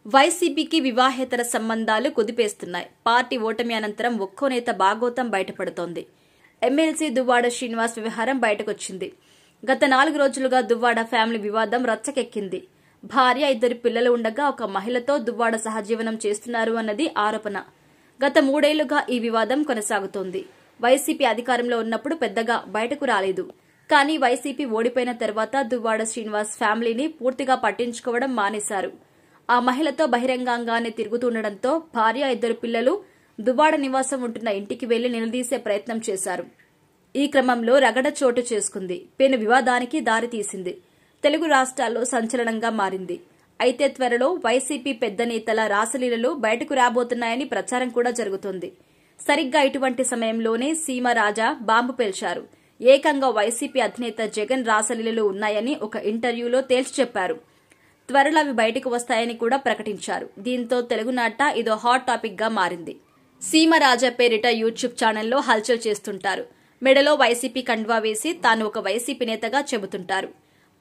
వైసీపీకి వివాహేతర సంబంధాలు కుదిపేస్తున్నాయి. పార్టీ ఓటమి అనంతరం ఒక్కో నేత భాగోతం బయటపడుతోంది. ఎమ్మెల్సీ దువ్వాడ శ్రీనివాస్ వ్యవహారం బయటకొచ్చింది. గత 4 రోజులుగా దువ్వాడ ఫ్యామిలీ వివాదం రచ్చకెక్కింది. భార్య, 2 పిల్లలు ఉండగా ఒక మహిళతో దువ్వాడ సహజీవనం చేస్తున్నారు అన్నది ఆరోపణ. గత 3 ఏళ్లుగా ఈ వివాదం కొనసాగుతోంది. వైసీపీ అధికారంలో ఉన్నప్పుడు పెద్దగా బయటకు రాలేదు. కానీ వైసీపీ ఓడిపోయిన తర్వాత దువ్వాడ శ్రీనివాస్ ఫ్యామిలీని పూర్తిగా పట్టించుకోవడం మానేశారు. ఆ మహిళతో బహిరంగంగానే తిరుగుతుండటంతో భార్య, 2 పిల్లలు దువ్వాడ నివాసం ఉంటున్న ఇంటికి వెళ్లి నిలదీసే ప్రయత్నం చేశారు. ఈ క్రమంలో రగడ చోటు చేసుకుంది. పెను వివాదానికి దారితీసింది. తెలుగు రాష్ట్రాల్లో సంచలనంగా మారింది. అయితే త్వరలో వైసీపీ పెద్ద నేతల రాసలీలలు బయటకు రాబోతున్నాయని ప్రచారం కూడా జరుగుతోంది. సరిగ్గా ఇటువంటి సమయంలోనే సీమ రాజా బాంబు పేల్చారు. ఏకంగా వైసీపీ అధినేత జగన్ రాసలీలలు ఉన్నాయని ఒక ఇంటర్వ్యూలో తేల్చి చెప్పారు. త్వరలో అవి బయటకు వస్తాయని కూడా ప్రకటించారు. దీంతో తెలుగునాట ఇదో హాట్ టాపిక్ గా మారింది. సీమ రాజా పేరిట యూట్యూబ్ ఛానల్లో హల్చల్ చేస్తుంటారు. మెడలో వైసీపీ కండువా వేసి తాను ఒక వైసీపీ నేతగా చెబుతుంటారు.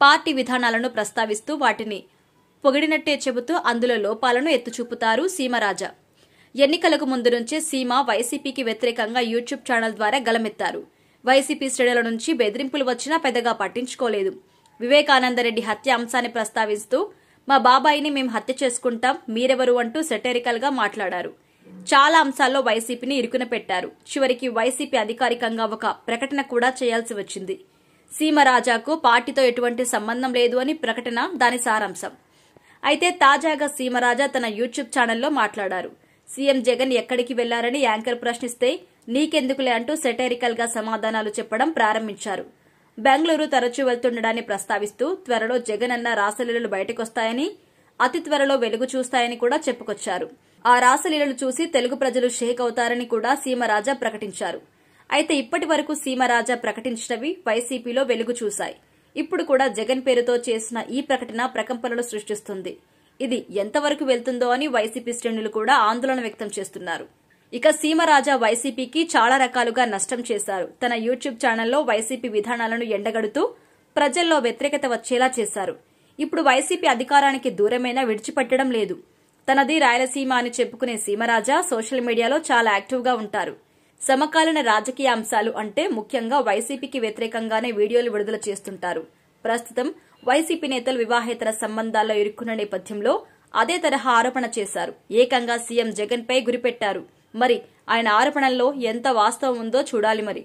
పార్టీ విధానాలను ప్రస్తావిస్తూ వాటిని పొగిడినట్టే చెబుతూ అందులో లోపాలను ఎత్తుచూపుతారు సీమరాజా. ఎన్నికలకు ముందు నుంచే సీమ వైసీపీకి వ్యతిరేకంగా యూట్యూబ్ ఛానల్ ద్వారా గలమెత్తారు. వైసీపీ శ్రేణుల నుంచి బెదిరింపులు వచ్చినా పెద్దగా పట్టించుకోలేదు. వివేకానందరెడ్డి హత్య అంశాన్ని ప్రస్తావిస్తూ మా బాబాయిని మేం హత్య చేసుకుంటాం, మీరెవరు అంటూ సెటరికల్ గా మాట్లాడారు. చాలా అంశాల్లో వైసీపీని ఇరుకున పెట్టారు. చివరికి వైసీపీ అధికారికంగా ఒక ప్రకటన కూడా చేయాల్సి వచ్చింది. సీమరాజాకు పార్టీతో ఎటువంటి సంబంధం లేదు అని ప్రకటన దాని సారాంశం. అయితే తాజాగా సీమరాజా తన యూట్యూబ్ ఛానల్లో మాట్లాడారు. సీఎం జగన్ ఎక్కడికి వెళ్లారని యాంకర్ ప్రశ్నిస్తే నీకెందుకులే అంటూ సెటరికల్ గా సమాధానాలు చెప్పడం ప్రారంభించారు. బెంగళూరు తరచూ వెళ్తుండడాన్ని ప్రస్తావిస్తూ త్వరలో జగన్ అన్న రాసలీలలు బయటకొస్తాయని, అతి త్వరలో వెలుగు చూస్తాయని కూడా చెప్పుకొచ్చారు. ఆ రాసలీలలు చూసి తెలుగు ప్రజలు షేక్ అవుతారని కూడా సీమరాజా ప్రకటించారు. అయితే ఇప్పటి వరకు సీమరాజా ప్రకటించినవి వైసీపీలో వెలుగు చూశాయి. ఇప్పుడు కూడా జగన్ పేరుతో చేసిన ఈ ప్రకటన ప్రకంపనలు సృష్టిస్తుంది. ఇది ఎంతవరకు వెళ్తుందో అని వైసీపీ శ్రేణులు కూడా ఆందోళన వ్యక్తం చేస్తున్నారు. ఇక సీమరాజా వైసీపీకి చాలా రకాలుగా నష్టం చేశారు. తన యూట్యూబ్ ఛానల్లో వైసీపీ విధానాలను ఎండగడుతూ ప్రజల్లో వ్యతిరేకత వచ్చేలా చేశారు. ఇప్పుడు వైసీపీ అధికారానికి దూరమైనా విడిచిపెట్టడం లేదు. తనది రాయలసీమ అని చెప్పుకునే సీమరాజా సోషల్ మీడియాలో చాలా యాక్టివ్గా ఉంటారు. సమకాలీన రాజకీయ అంశాలు అంటే ముఖ్యంగా వైసీపీకి వ్యతిరేకంగానే వీడియోలు విడుదల చేస్తుంటారు. ప్రస్తుతం వైసీపీ నేతలు వివాహేతర సంబంధాల్లో ఇరుక్కున్న నేపథ్యంలో అదే తరహా ఆరోపణ చేశారు. ఏకంగా సీఎం జగన్ పై గురిపెట్టారు. మరి ఆయన ఆరోపణల్లో ఎంత వాస్తవం ఉందో చూడాలి మరి.